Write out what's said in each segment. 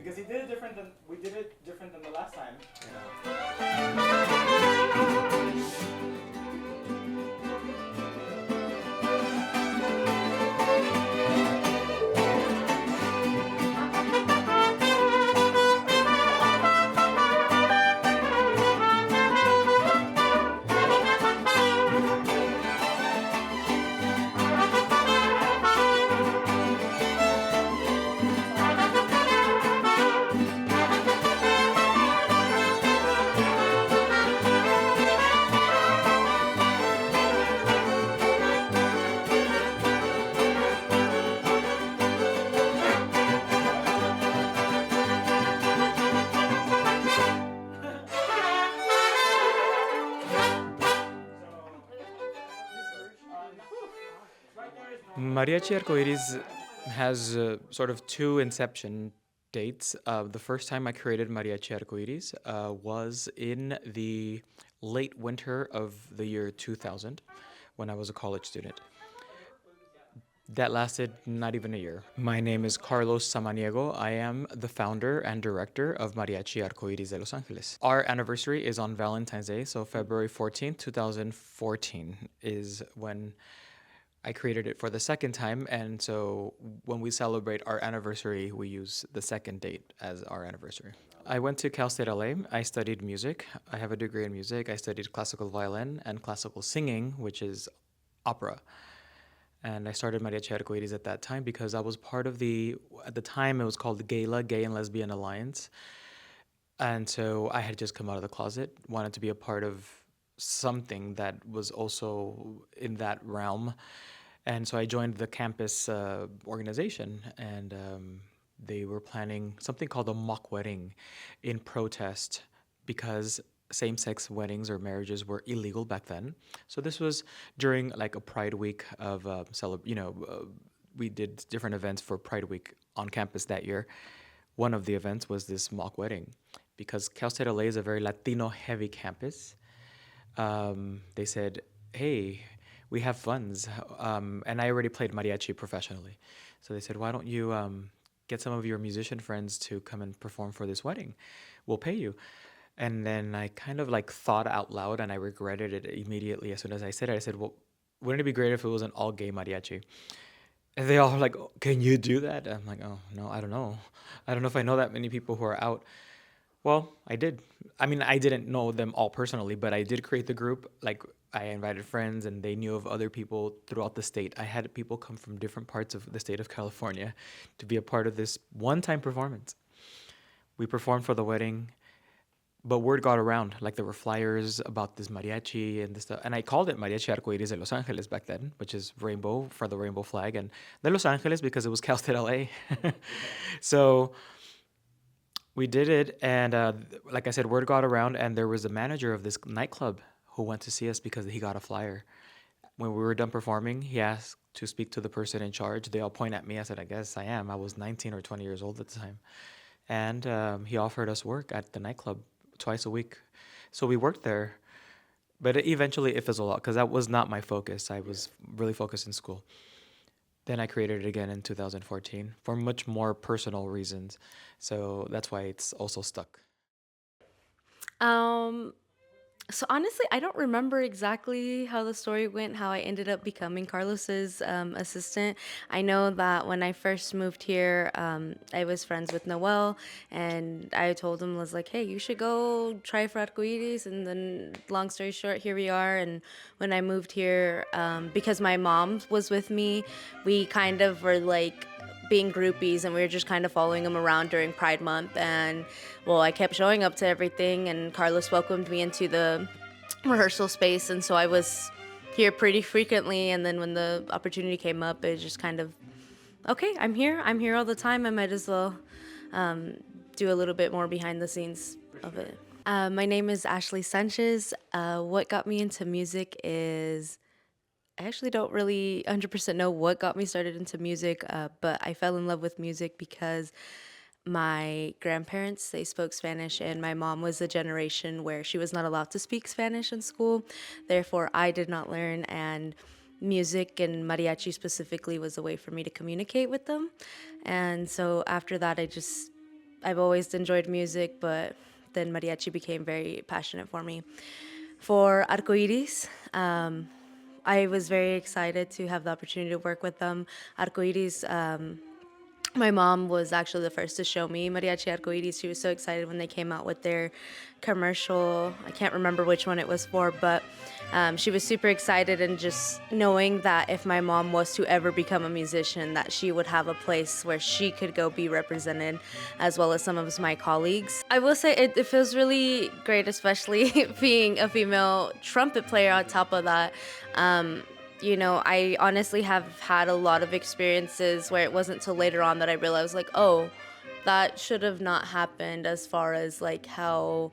because he did it different than we did it different than the last time. Mariachi Arcoiris has sort of two inception dates. The first time I created Mariachi Arcoiris was in the late winter of the year 2000 when I was a college student. That lasted not even a year. My name is Carlos Samaniego. I am the founder and director of Mariachi Arcoiris de Los Angeles. Our anniversary is on Valentine's Day, so February 14th, 2014 is when I created it for the second time, and so when we celebrate our anniversary, we use the second date as our anniversary. I went to Cal State LA. I studied music. I have a degree in music. I studied classical violin and classical singing, which is opera. And I started Mariachi Arcoiris at that time because I was part of at the time it was called the GALA, Gay and Lesbian Alliance. And so I had just come out of the closet, wanted to be a part of something that was also in that realm. And so I joined the campus organization, and they were planning something called a mock wedding in protest because same-sex weddings or marriages were illegal back then. So this was during like a Pride Week of we did different events for Pride Week on campus that year. One of the events was this mock wedding because Cal State LA is a very Latino-heavy campus. They said, hey, we have funds. And I already played mariachi professionally. So they said, why don't you get some of your musician friends to come and perform for this wedding? We'll pay you. And then I kind of like thought out loud and I regretted it immediately as soon as I said it. I said, well, wouldn't it be great if it was an all gay mariachi? And they all were like, oh, can you do that? I'm like, oh, no, I don't know. I don't know if I know that many people who are out. Well, I did. I mean, I didn't know them all personally, but I did create the group. Like, I invited friends, and they knew of other people throughout the state. I had people come from different parts of the state of California to be a part of this one-time performance. We performed for the wedding, but word got around. Like, there were flyers about this mariachi and this stuff. And I called it Mariachi Arcoiris de Los Angeles back then, which is rainbow for the rainbow flag, and de Los Angeles because it was Cal State LA. So we did it, and like I said, word got around, and there was a manager of this nightclub who went to see us because he got a flyer. When we were done performing, he asked to speak to the person in charge. They all point at me. I said, I guess I am. I was 19 or 20 years old at the time. And he offered us work at the nightclub twice a week. So we worked there, but eventually it fizzled out because that was not my focus. I was really focused in school. Then I created it again in 2014 for much more personal reasons. So that's why it's also stuck. Um, so honestly, I don't remember exactly how the story went, how I ended up becoming Carlos's assistant. I know that when I first moved here, I was friends with Noel, and I told him, was like, hey, you should go try for Arcoiris. And then, long story short, here we are. And when I moved here, because my mom was with me, we kind of were like being groupies, and we were just kind of following him around during Pride Month. And well, I kept showing up to everything, and Carlos welcomed me into the rehearsal space, and so I was here pretty frequently. And then when the opportunity came up, it just kind of, okay, I'm here all the time. I might as well do a little bit more behind the scenes of it. My name is Ashley Sanchez. What got me into music is, I actually don't really 100% know what got me started into music, but I fell in love with music because my grandparents, they spoke Spanish, and my mom was a generation where she was not allowed to speak Spanish in school. Therefore, I did not learn, and music and mariachi specifically was a way for me to communicate with them. And so after that, I just I've always enjoyed music, but then mariachi became very passionate for me. For Arcoiris, I was very excited to have the opportunity to work with them. Arcoiris, my mom was actually the first to show me Mariachi Arcoiris. She was so excited when they came out with their commercial. I can't remember which one it was for, but she was super excited, and just knowing that if my mom was to ever become a musician, that she would have a place where she could go be represented, as well as some of my colleagues. I will say it feels really great, especially being a female trumpet player on top of that. I honestly have had a lot of experiences where it wasn't till later on that I realized, like, oh, that should have not happened, as far as like how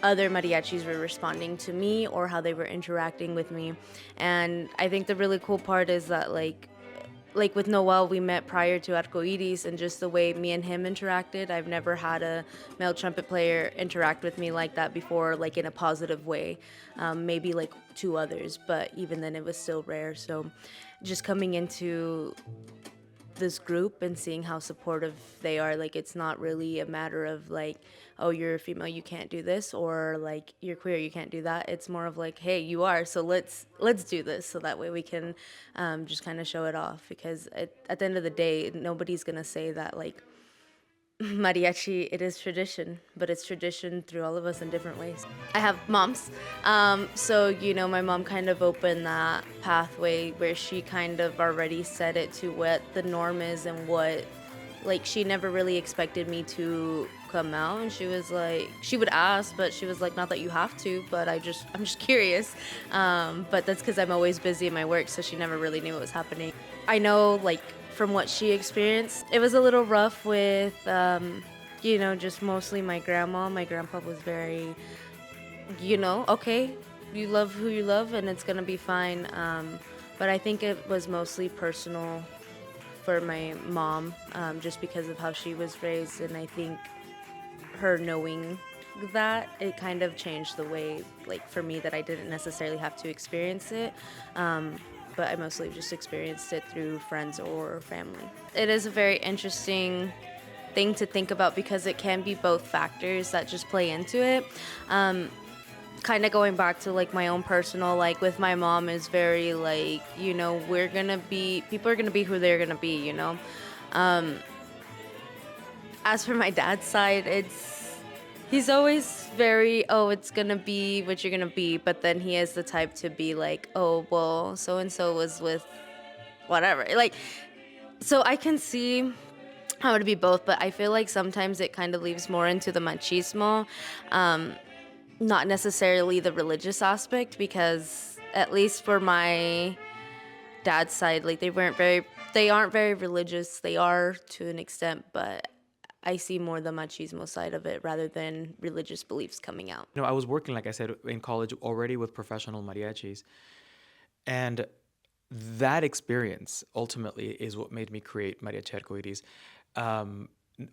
other mariachis were responding to me or how they were interacting with me. And I think the really cool part is that like with Noel, we met prior to Arcoiris, and just the way me and him interacted, I've never had a male trumpet player interact with me like that before, like in a positive way. Maybe like two others, but even then it was still rare. So just coming into this group and seeing how supportive they are, like it's not really a matter of like, oh, you're a female, you can't do this, or like you're queer, you can't do that. It's more of like, hey, you are, so let's do this, so that way we can just kind of show it off. Because at the end of the day, nobody's gonna say that like mariachi, it is tradition, but it's tradition through all of us in different ways. I have moms. So, my mom kind of opened that pathway where she kind of already set it to what the norm is, and what, like, she never really expected me to come out. And she was like, she would ask, but she was like, not that you have to, but I'm just curious. But that's because I'm always busy in my work, so she never really knew what was happening. I know, like, from what she experienced, it was a little rough with, just mostly my grandma. My grandpa was very, okay, you love who you love and it's gonna be fine. But I think it was mostly personal for my mom, just because of how she was raised. And I think her knowing that, it kind of changed the way, like, for me, that I didn't necessarily have to experience it. But I mostly just experienced it through friends or family. It is a very interesting thing to think about, because it can be both factors that just play into it. Kind of going back to like my own personal, like with my mom, is very like, people are gonna be who they're gonna be. As for my dad's side, he's always very, oh, it's gonna be what you're gonna be, but then he is the type to be like, oh, well, so and so was with whatever. Like, so I can see how to be both, but I feel like sometimes it kind of leaves more into the machismo, not necessarily the religious aspect, because at least for my dad's side, like they aren't very religious. They are to an extent, but I see more the machismo side of it rather than religious beliefs coming out. I was working, like I said, in college already with professional mariachis. And that experience ultimately is what made me create Mariachi Arcoiris. Um,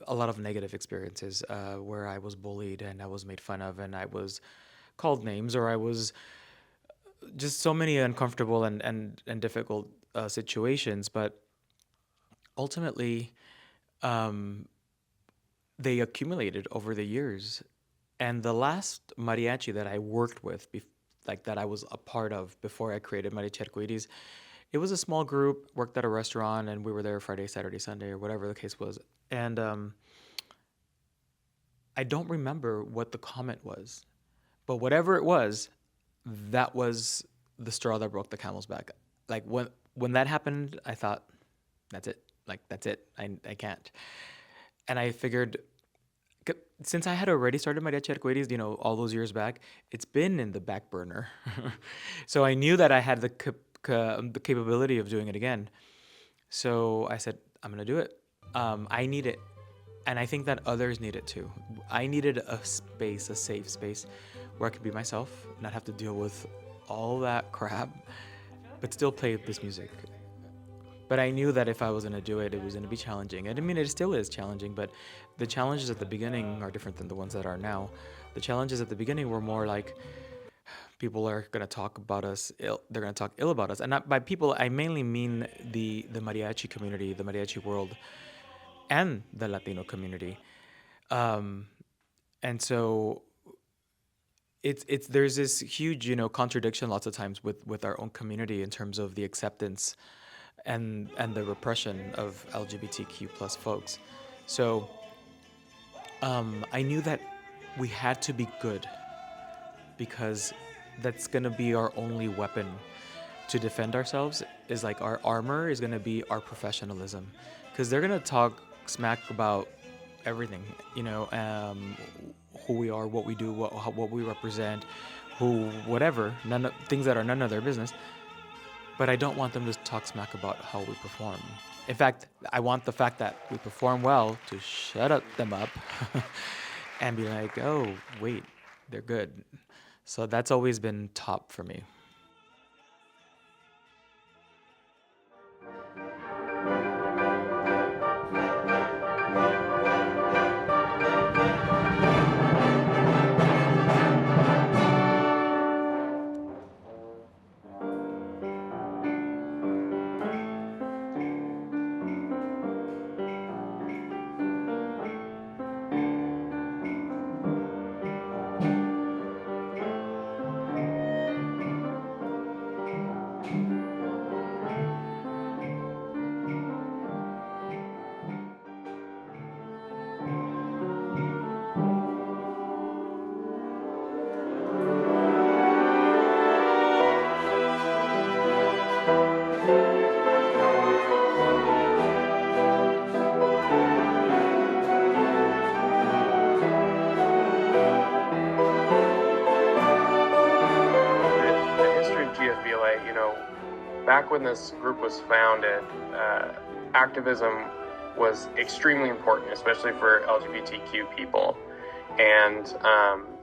a lot of negative experiences where I was bullied and I was made fun of and I was called names, or I was just so many uncomfortable and difficult situations. But ultimately, um, they accumulated over the years. And the last mariachi that I worked with, like that I was a part of before I created Mariachi Arcoiris, it was a small group, worked at a restaurant, and we were there Friday, Saturday, Sunday, or whatever the case was. And I don't remember what the comment was, but whatever it was, that was the straw that broke the camel's back. Like when that happened, I thought, that's it. Like that's it. I can't. And I figured, since I had already started Mariachi Arcoiris, all those years back, it's been in the back burner. So I knew that I had the capability of doing it again. So I said, I'm going to do it. I need it. And I think that others need it too. I needed a space, a safe space where I could be myself, not have to deal with all that crap, but still play this music. But I knew that if I was going to do it, it was going to be challenging. And I mean, it still is challenging, but the challenges at the beginning are different than the ones that are now. The challenges at the beginning were more like, people are going to talk about us ill. They're going to talk ill about us. And not by people, I mainly mean the mariachi community, the mariachi world, and the Latino community. Um, and so it's there's this huge, contradiction lots of times with our own community in terms of the acceptance and the repression of LGBTQ plus folks. So I knew that we had to be good because that's gonna be our only weapon to defend ourselves. Is like our armor is gonna be our professionalism, because they're gonna talk smack about everything, who we are, what we do, what we represent, whatever, things that are none of their business. But I don't want them to talk smack about how we perform. In fact, I want the fact that we perform well to them up and be like, oh, wait, they're good. So that's always been top for me. The history of GFBLA, back when this group was founded, activism was extremely important, especially for LGBTQ people. And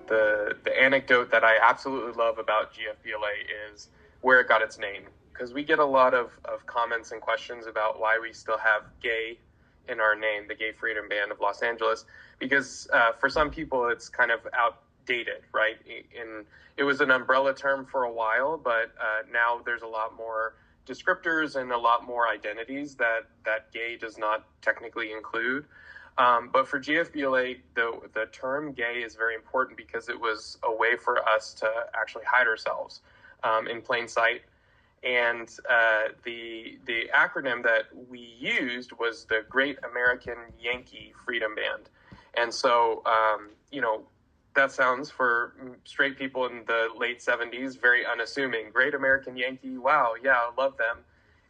the anecdote that I absolutely love about GFBLA is where it got its name. Because we get a lot of comments and questions about why we still have gay in our name, the Gay Freedom Band of Los Angeles, because for some people it's kind of outdated, right? It was an umbrella term for a while, but now there's a lot more descriptors and a lot more identities that gay does not technically include. But for GFBLA, the term gay is very important because it was a way for us to actually hide ourselves in plain sight. And the acronym that we used was the Great American Yankee Freedom Band. And so, that sounds, for straight people in the late 70s, very unassuming. Great American Yankee, wow, yeah, I love them.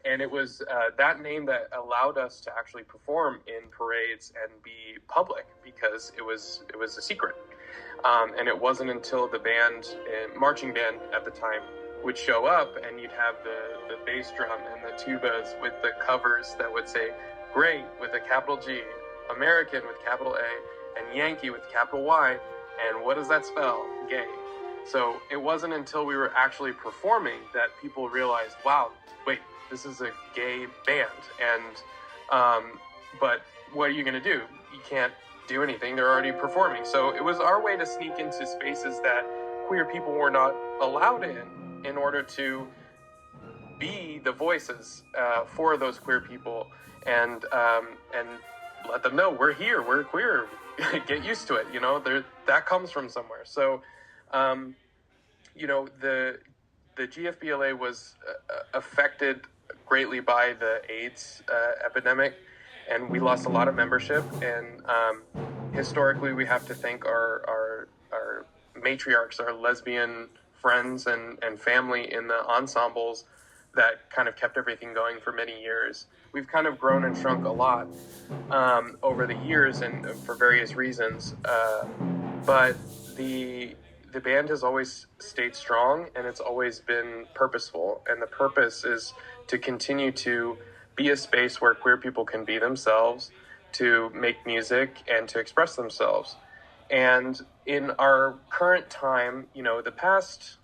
And it was that name that allowed us to actually perform in parades and be public, because it was a secret. And it wasn't until the band, marching band at the time, would show up, and you'd have the bass drum and the tubas with the covers that would say "Great" with a capital G, American with capital A, and Yankee with capital Y. And what does that spell? Gay. So it wasn't until we were actually performing that people realized, wow, wait, this is a gay band. And but what are you going to do? You can't do anything. They're already performing. So it was our way to sneak into spaces that queer people were not allowed in order to be the voices for those queer people, and let them know we're here, we're queer, get used to it. That comes from somewhere. So, the GFBLA was affected greatly by the AIDS epidemic, and we lost a lot of membership. And historically, we have to thank our matriarchs, our lesbian friends and family in the ensembles that kind of kept everything going for many years. We've kind of grown and shrunk a lot over the years, and for various reasons. But the band has always stayed strong, and it's always been purposeful. And the purpose is to continue to be a space where queer people can be themselves, to make music, and to express themselves. And in our current time, the past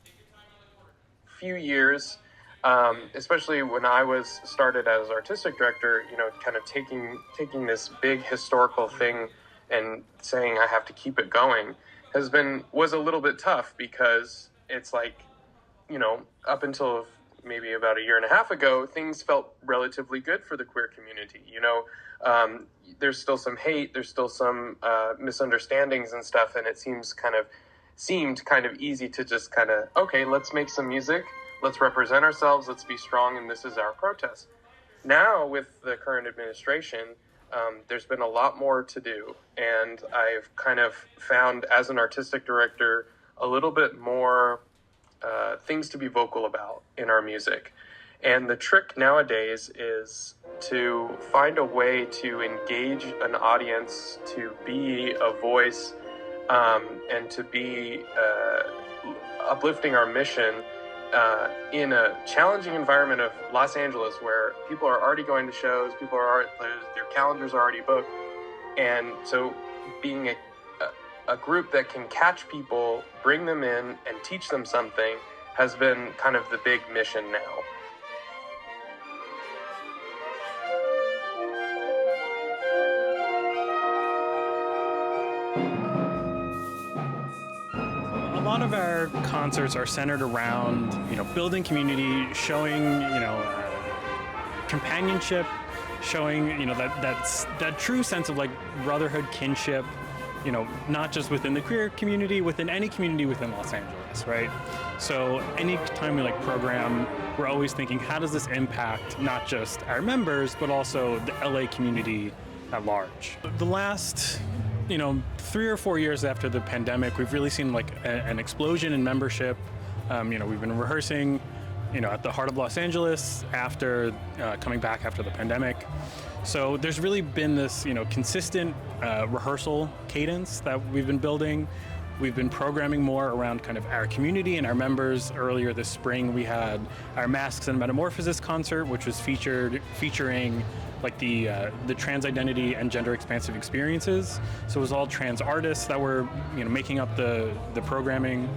few years, especially when I was started as artistic director, kind of taking this big historical thing and saying I have to keep it going was a little bit tough, because it's like, up until maybe about a year and a half ago, things felt relatively good for the queer community. there's still some hate, there's still some misunderstandings and stuff, and it seemed kind of easy to just kind of, okay, let's make some music, let's represent ourselves, let's be strong, and this is our protest. Now, with the current administration, there's been a lot more to do, and I've kind of found, as an artistic director, a little bit more things to be vocal about in our music. And the trick nowadays is to find a way to engage an audience, to be a voice, and to be uplifting our mission in a challenging environment of Los Angeles, where people are already going to shows, their calendars are already booked. And so being a group that can catch people, bring them in, and teach them something has been kind of the big mission now. A lot of our concerts are centered around, building community, showing, companionship, showing, that true sense of like brotherhood, kinship, not just within the queer community, within any community within Los Angeles, right? So anytime we program, we're always thinking, how does this impact not just our members, but also the LA community at large? The last 3 or 4 years after the pandemic, we've really seen an explosion in membership. We've been rehearsing, at the heart of Los Angeles after coming back after the pandemic. So there's really been this, consistent rehearsal cadence that we've been building. We've been programming more around kind of our community and our members. Earlier this spring, we had our Masks and Metamorphosis concert, which was featuring the trans identity and gender expansive experiences. So it was all trans artists that were making up the programming.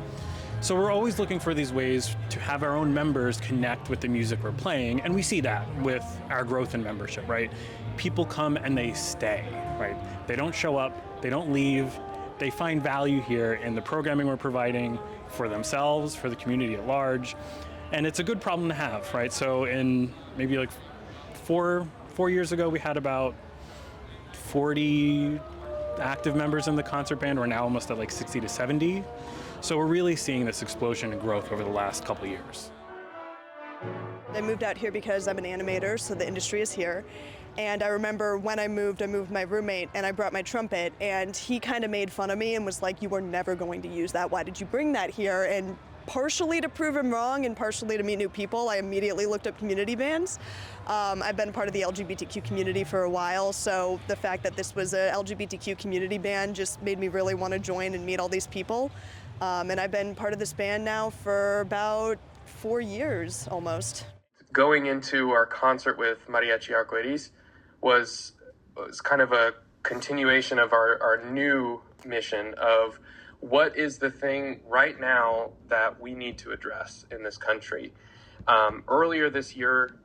So we're always looking for these ways to have our own members connect with the music we're playing, and we see that with our growth in membership, right? People come and they stay, right? They don't show up, they don't leave, they find value here in the programming we're providing for themselves, for the community at large, and it's a good problem to have, right? So in maybe 4 years ago, we had about 40 active members in the concert band. We're now almost at 60 to 70. So we're really seeing this explosion in growth over the last couple of years. I moved out here because I'm an animator, so the industry is here. And I remember when I moved with my roommate, and I brought my trumpet, and he kind of made fun of me and was like, "You were never going to use that. Why did you bring that here?" And partially to prove him wrong and partially to meet new people, I immediately looked up community bands. I've been part of the LGBTQ community for a while, so the fact that this was a LGBTQ community band just made me really want to join and meet all these people. And I've been part of this band now for about 4 years almost. Going into our concert with Mariachi Arcoiris was kind of a continuation of our new mission of what is the thing right now that we need to address in this country. Earlier this year,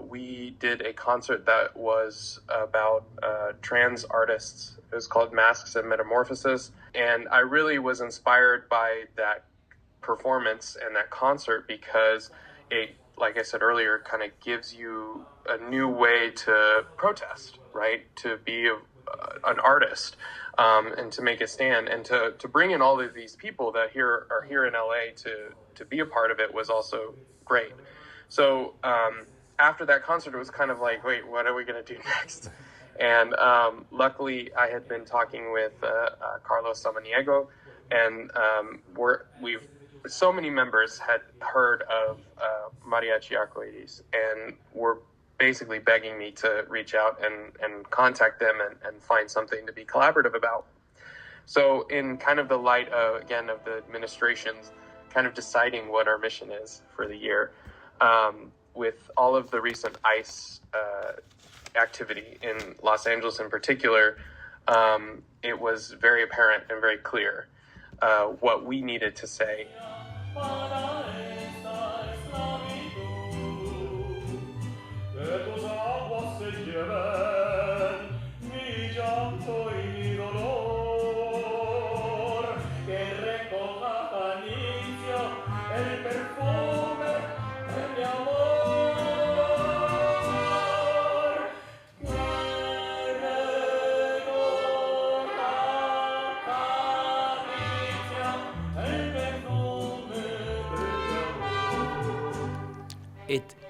we did a concert that was about trans artists. It was called Masks and Metamorphosis. And I really was inspired by that performance and that concert because it, like I said earlier, kind of gives you a new way to protest, right? To be an artist and to make a stand and to bring in all of these people that are here in LA to be a part of it was also great. So after that concert, it was kind of like, wait, what are we going to do next? And luckily, I had been talking with Carlos Samaniego, and so many members had heard of Mariachi Arcoiris and were basically begging me to reach out and contact them and find something to be collaborative about. So in kind of the light of the administration's kind of deciding what our mission is for the year, with all of the recent ICE activity in Los Angeles in particular, it was very apparent and very clear what we needed to say.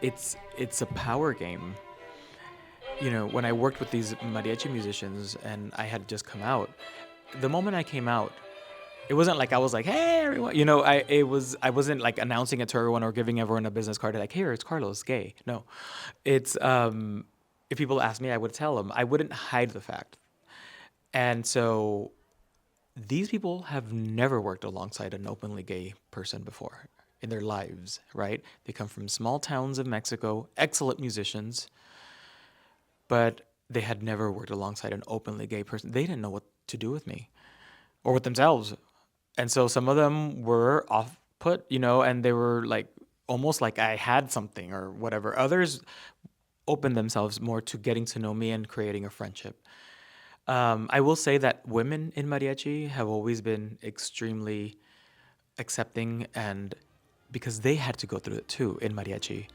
it's a power game. You know, when I worked with these mariachi musicians and I had just come out, the moment I came out, it wasn't like I was like, "Hey, everyone," you know. I wasn't like announcing it to everyone or giving everyone a business card like, "Here, it's Carlos, gay." No, it's if people asked me, I would tell them. I wouldn't hide the fact. And so these people have never worked alongside an openly gay person before in their lives, right? They come from small towns of Mexico, excellent musicians, but they had never worked alongside an openly gay person. They didn't know what to do with me or with themselves. And so some of them were off put, you know, and they were like almost like I had something or whatever. Others opened themselves more to getting to know me and creating a friendship. I will say that women in mariachi have always been extremely accepting, and because they had to go through it too in mariachi.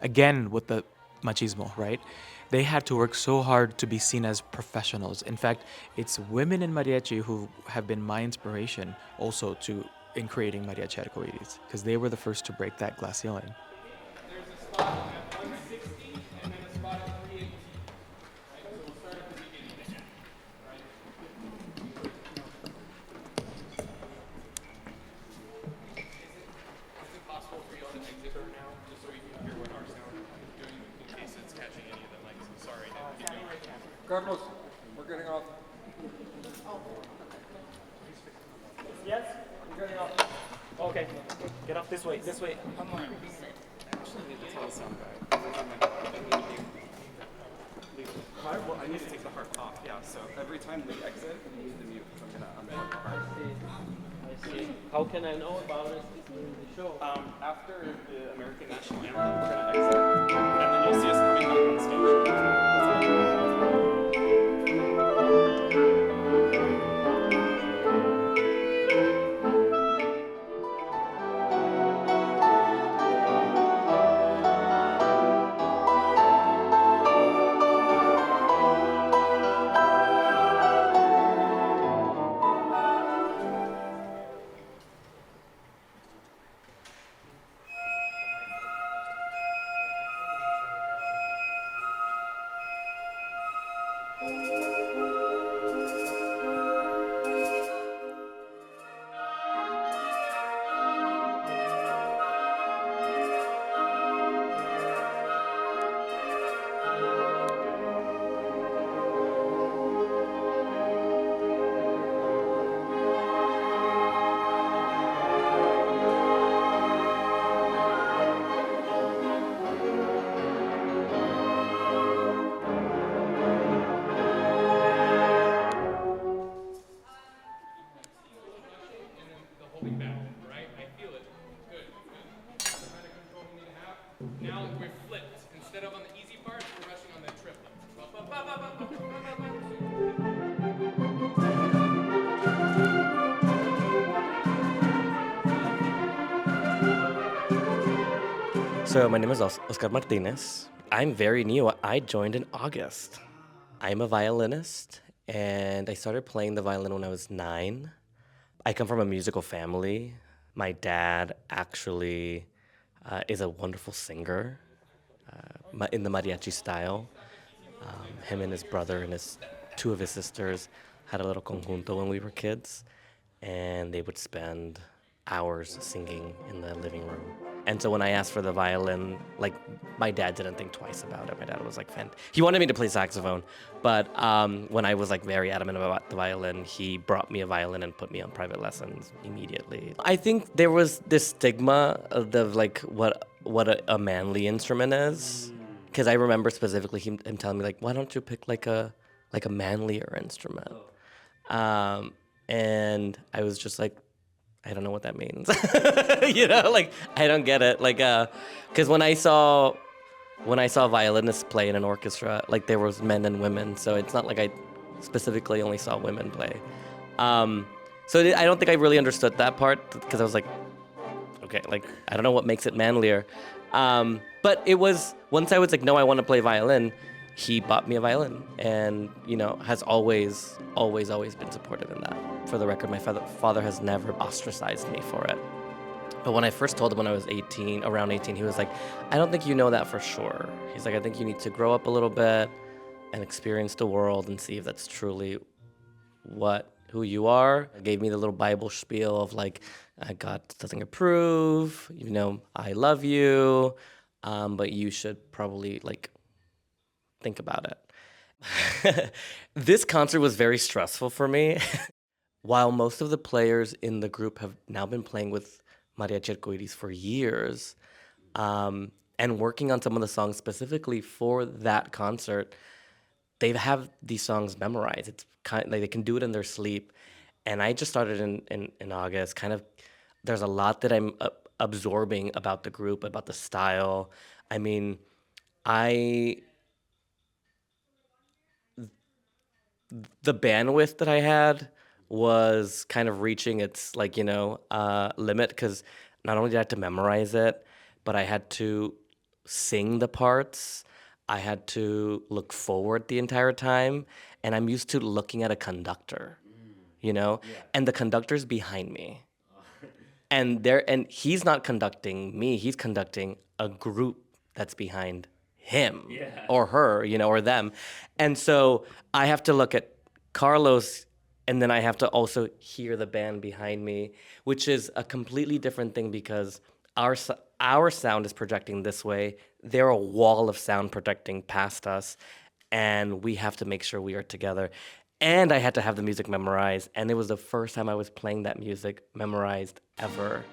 Again, with the machismo, right? They had to work so hard to be seen as professionals. In fact, it's women in mariachi who have been my inspiration also to in creating Mariachi Arcoiris, because they were the first to break that glass ceiling. Carlos, we're getting off. Yes? We're getting off. Okay. Get off this way. This way. Come on. Actually, need to tell the sound guy. Well, I need to take the harp off, yeah. So every time we exit, we need to mute. So I'm going to unplug the harp. I see. How can I know about it during the show? After the American National Anthem, we're going to exit. And then you'll see us coming back on stage. Now we're flipped. Instead of on the easy part, we're rushing on the triplet. So my name is Oscar Martinez. I'm very new. I joined in August. I'm a violinist, and I started playing the violin when I was 9. I come from a musical family. My dad actually is a wonderful singer in the mariachi style. Him and his brother and two of his sisters had a little conjunto when we were kids, and they would spend hours singing in the living room. And so when I asked for the violin, like, my dad didn't think twice about it. My dad was like, he wanted me to play saxophone, but when I was like very adamant about the violin, he brought me a violin and put me on private lessons immediately. I think there was this stigma of like what a manly instrument is, because I remember specifically him telling me like, why don't you pick like a manlier instrument? And I was just like, I don't know what that means. You know, like, I don't get it. Like, because when I saw violinists play in an orchestra, like, there was men and women, so it's not like I specifically only saw women play. So I don't think I really understood that part, because I was like, okay, like, I don't know what makes it manlier. But it was, once I was like, no, I want to play violin, he bought me a violin, and, you know, has always been supportive in that. For the record, my father has never ostracized me for it. But when I first told him when I was 18, around 18, he was like, I don't think you know that for sure. He's like, I think you need to grow up a little bit and experience the world and see if that's truly who you are. Gave me the little Bible spiel of like, God doesn't approve, I love you, but you should probably like think about it. This concert was very stressful for me. While most of the players in the group have now been playing with Mariachi Arcoiris for years, and working on some of the songs specifically for that concert, they have these songs memorized. It's kind of like they can do it in their sleep. And I just started in August. Kind of, there's a lot that I'm absorbing about the group, about the style. I mean, I the bandwidth that I had was kind of reaching its like limit because not only did I have to memorize it, but I had to sing the parts. I had to look forward the entire time, and I'm used to looking at a conductor, and the conductor's behind me, and he's not conducting me. He's conducting a group that's behind him or her, or them. And so I have to look at Carlos and then I have to also hear the band behind me, which is a completely different thing because our sound is projecting this way. They're a wall of sound projecting past us, and we have to make sure we are together. And I had to have the music memorized, and it was the first time I was playing that music memorized ever.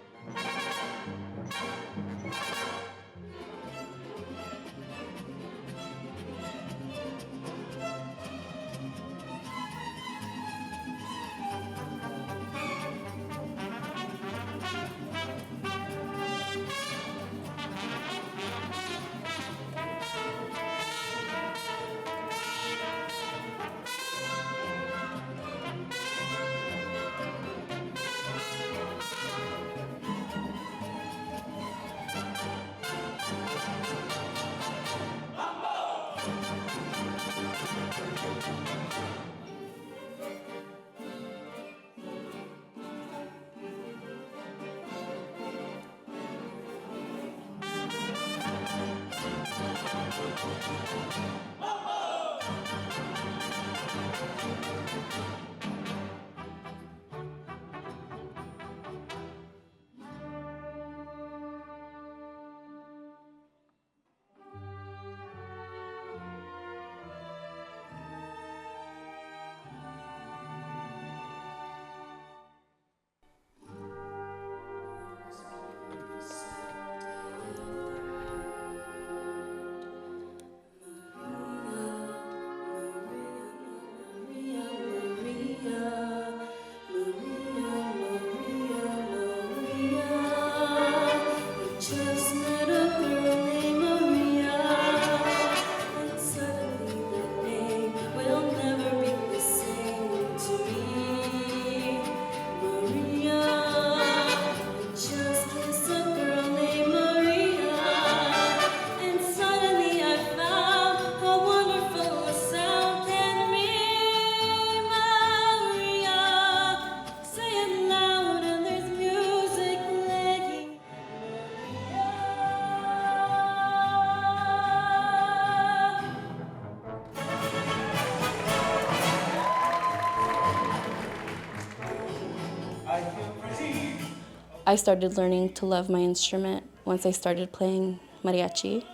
I started learning to love my instrument once I started playing mariachi.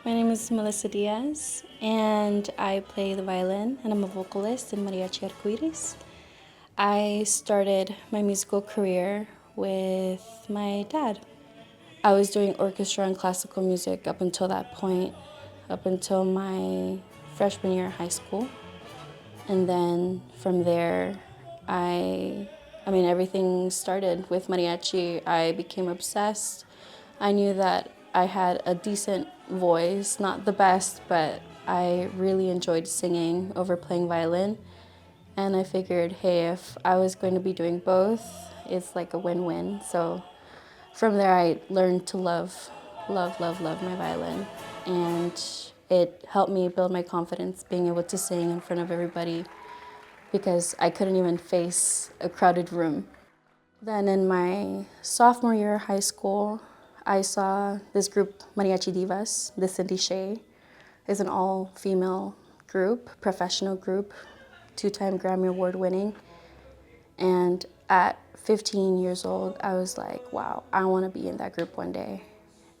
My name is Melissa Diaz, and I play the violin, and I'm a vocalist in Mariachi Arcoiris. I started my musical career with my dad. I was doing orchestra and classical music up until that point, up until my freshman year of high school. And then from there, everything started with mariachi. I became obsessed. I knew that I had a decent voice, not the best, but I really enjoyed singing over playing violin. And I figured, hey, if I was going to be doing both, it's like a win-win. So from there, I learned to love my violin. And it helped me build my confidence, being able to sing in front of everybody, because I couldn't even face a crowded room. Then in my sophomore year of high school, I saw this group, Mariachi Divas, the Cindy Shea, is an all-female group, professional group, 2-time Grammy Award winning. And at 15 years old, I was like, wow, I want to be in that group one day.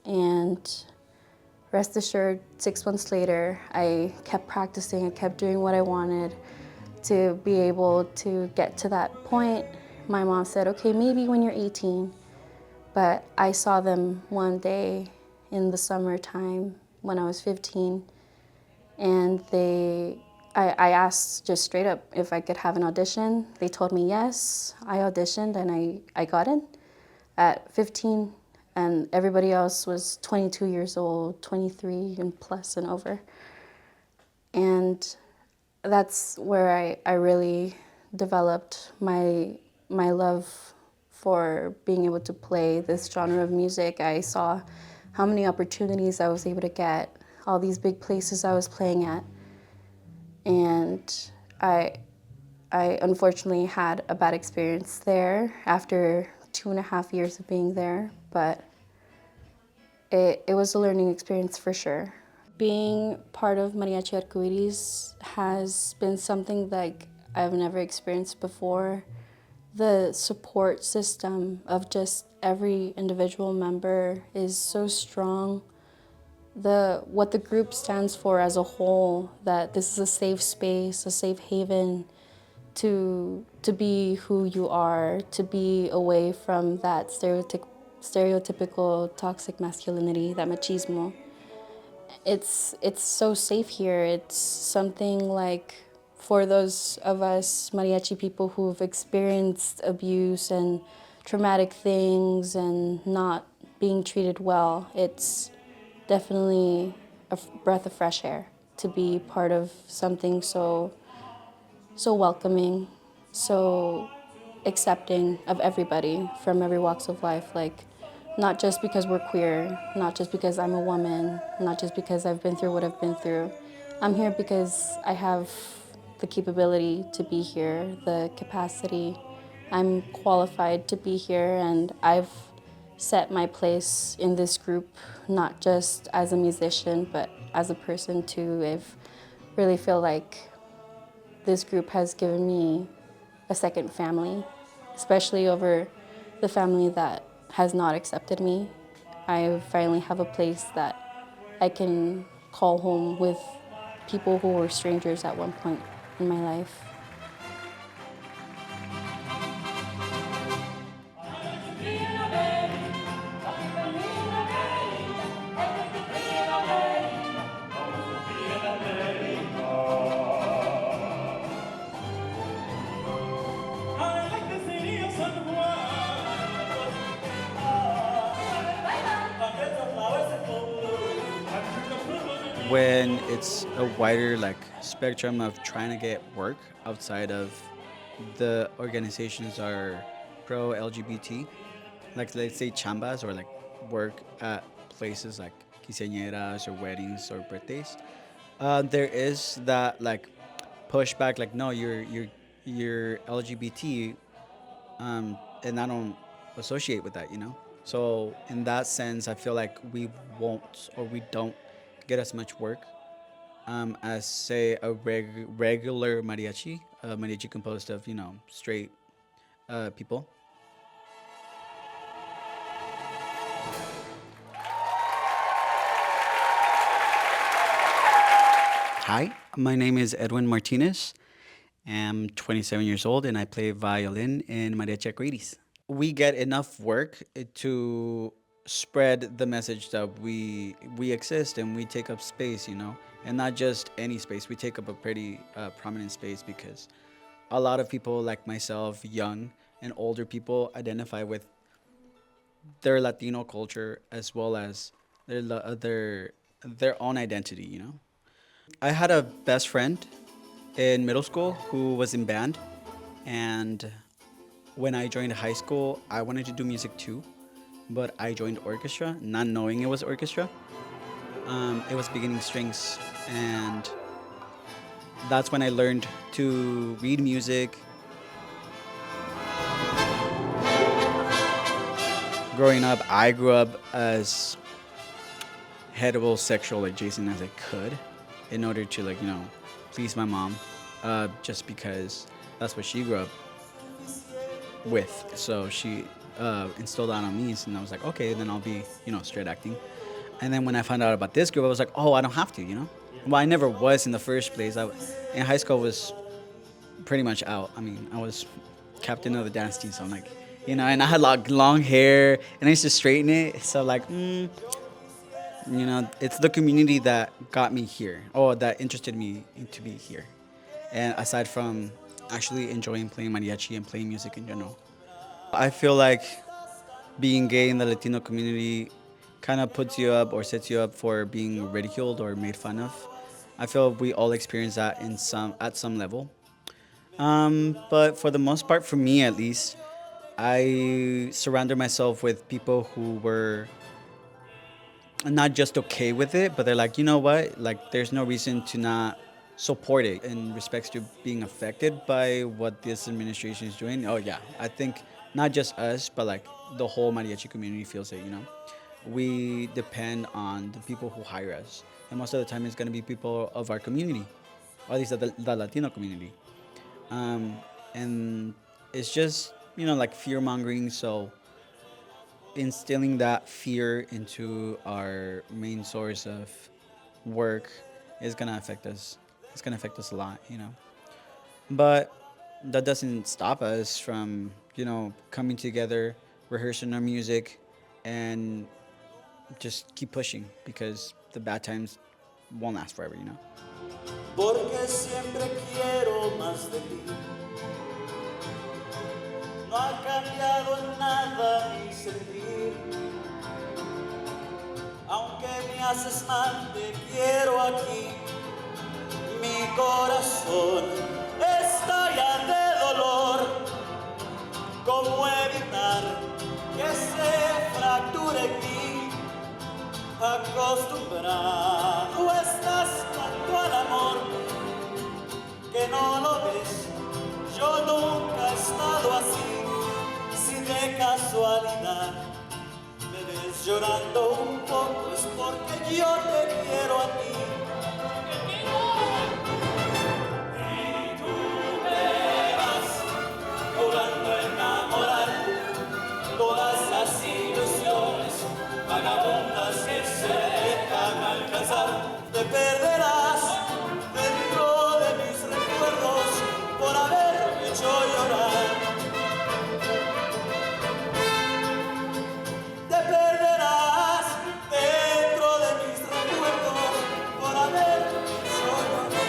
And rest assured, 6 months later, I kept practicing, I kept doing what I wanted to be able to get to that point. My mom said, okay, maybe when you're 18. But I saw them one day in the summertime when I was 15, and I asked just straight up if I could have an audition. They told me yes. I auditioned and I got in at 15, and everybody else was 22 years old, 23 and plus and over. And that's where I really developed my love for being able to play this genre of music. I saw how many opportunities I was able to get, all these big places I was playing at. And I unfortunately had a bad experience there after 2.5 years of being there, but it was a learning experience for sure. Being part of Mariachi Arcoiris has been something like I've never experienced before. The support system of just every individual member is so strong. What the group stands for as a whole, that this is a safe space, a safe haven to be who you are, to be away from that stereotypical toxic masculinity, that machismo. It's so safe here. It's something like, for those of us mariachi people who've experienced abuse and traumatic things and not being treated well, it's definitely a breath of fresh air to be part of something so welcoming, so accepting of everybody from every walks of life. Like, not just because we're queer, not just because I'm a woman, not just because I've been through what I've been through. I'm here because I have the capability to be here, the capacity. I'm qualified to be here, and I've set my place in this group, not just as a musician, but as a person too. I really feel like this group has given me a second family, especially over the family that has not accepted me. I finally have a place that I can call home with people who were strangers at one point in my life. When it's a wider like spectrum of trying to get work outside of the organizations are pro LGBT, like let's say chambas or like work at places like quinceañeras or weddings or birthdays, there is that like pushback, like no, you're LGBT, and I don't associate with that, you know. So in that sense, I feel like we won't or we don't get as much work as say a regular mariachi, a mariachi composed of straight people. Hi, my name is Edwin Martinez. I'm 27 years old and I play violin in Mariachi Arcoiris. We get enough work to spread the message that we exist and we take up space, and not just any space. We take up a pretty prominent space because a lot of people like myself, young and older people, identify with their Latino culture as well as their own identity. I had a best friend in middle school who was in band, and when I joined high school, I wanted to do music too, but I joined orchestra, not knowing it was orchestra. It was beginning strings, and that's when I learned to read music. growing up, I grew up as heterosexual adjacent as I could in order to, like, please my mom, just because that's what she grew up with. So she instilled that on me, and I was like, okay, then I'll be, straight acting. And then when I found out about this group, I was like, oh, I don't have to. Well, I never was in the first place. In high school, I was pretty much out. I mean, I was captain of the dance team, so I'm like, and I had like long hair, and I used to straighten it. So like, it's the community that got me here, or that interested me to be here. And aside from actually enjoying playing mariachi and playing music in general, I feel like being gay in the Latino community kind of puts you up or sets you up for being ridiculed or made fun of. I feel we all experience that at some level. But for the most part, for me at least, I surrounded myself with people who were not just okay with it, but they're like, you know what? Like, there's no reason to not support it in respects to being affected by what this administration is doing. Oh yeah, I think not just us, but like the whole mariachi community feels it. We depend on the people who hire us, and most of the time it's going to be people of our community, or at least the Latino community. And it's just, like fear mongering. So instilling that fear into our main source of work is going to affect us. It's going to affect us a lot, But that doesn't stop us from, coming together, rehearsing our music, and just keep pushing, because the bad times won't last forever, Porque siempre quiero más de ti. No ha cambiado en nada mi sentir. Aunque me haces mal, te quiero aquí. Mi corazón estalla de dolor. ¿Cómo evitar que se fracture en mí? Acostumbrado estás tanto al amor que no lo ves. Yo nunca he estado así. Si de casualidad me ves llorando un poco, es porque yo te quiero a ti. Y tú me vas jugando a enamorar todas las ilusiones vagabundas que se dejan alcanzar. Te perderás dentro de mis recuerdos por haberme hecho llorar. Te perderás dentro de mis recuerdos por haberme hecho llorar.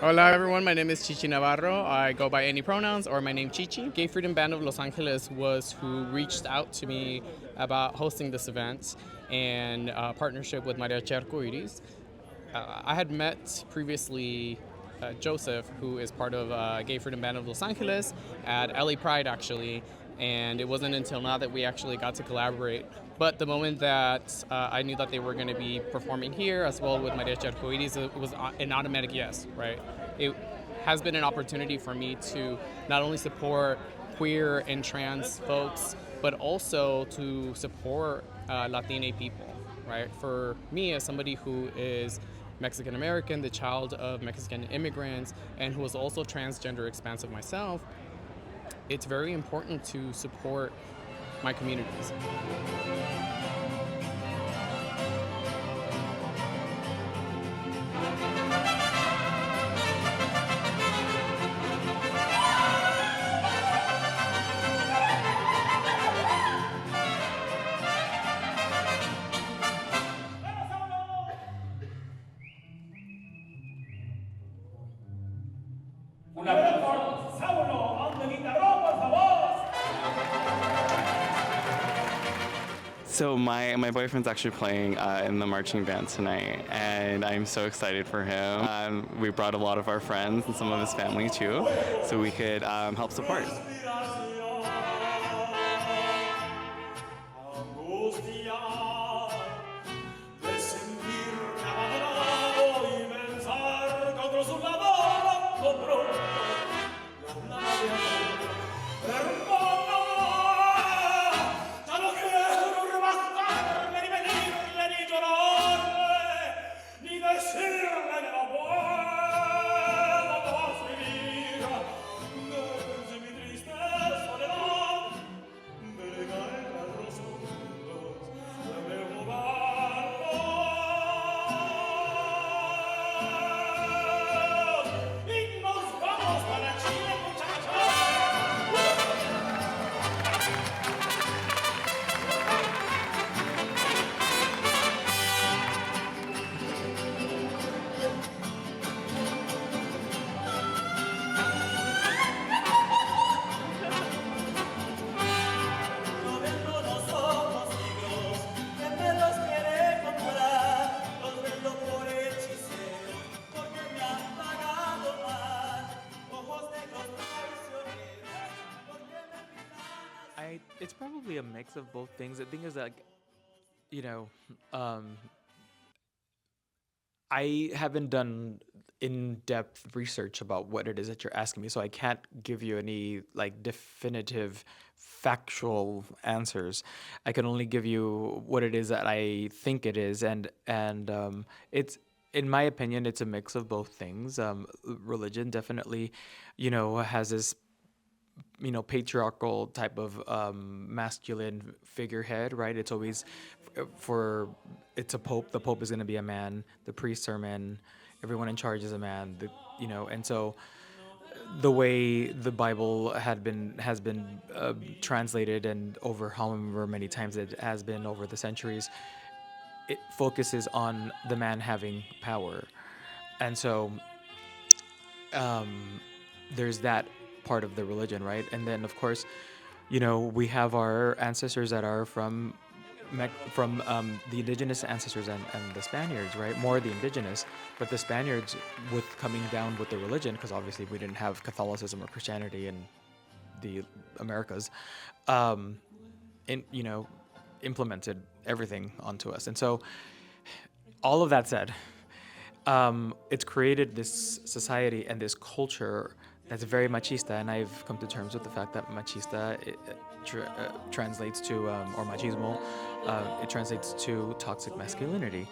Hola everyone, my name is Chichi Navarro. I go by any pronouns or my name Chichi. Gay Freedom Band of Los Angeles was who reached out to me about hosting this event and partnership with Mariachi Arcoiris. I had met previously Joseph, who is part of Gay Freedom Band of Los Angeles at LA Pride actually, and it wasn't until now that we actually got to collaborate. But the moment that I knew that they were going to be performing here as well with Mariachi Arcoiris, it was an automatic yes, right? It has been an opportunity for me to not only support queer and trans folks, but also to support Latina people, right? For me, as somebody who is Mexican American, the child of Mexican immigrants, and who is also transgender expansive myself, it's very important to support my communities. So my boyfriend's actually playing in the marching band tonight, and I'm so excited for him. We brought a lot of our friends and some of his family too, so we could help support. it's probably a mix of both things. The thing is that, you know, um, I haven't done in-depth research about what it is that you're asking me, so I can't give you any like definitive factual answers. I can only give you what it is that I think it is, and it's in my opinion, it's a mix of both things. Religion definitely, has this patriarchal type of masculine figurehead, right? It's always for it's a pope. The pope is going to be a man. The priests are men. Everyone in charge is a man. And so the way the Bible has been translated and over however many times it has been over the centuries, it focuses on the man having power, and so there's that part of the religion, right? And then of course, we have our ancestors that are from the indigenous ancestors and the Spaniards, right? More the indigenous, but the Spaniards with coming down with the religion, because obviously we didn't have Catholicism or Christianity in the Americas, in implemented everything onto us. And so all of that said, it's created this society and this culture that's very machista, and I've come to terms with the fact that machista translates to, or machismo, it translates to toxic masculinity,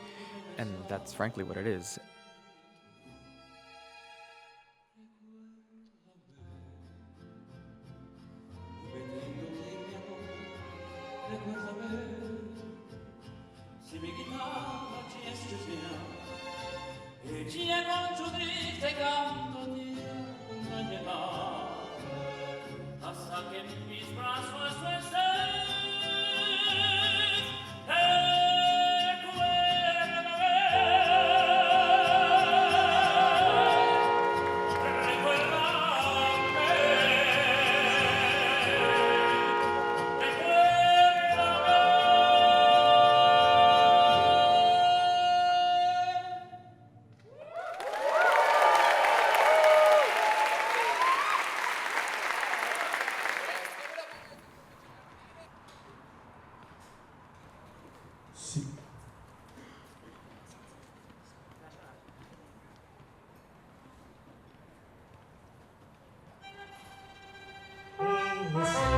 and that's frankly what it is. Hasta que en mis brazos estés. Yes.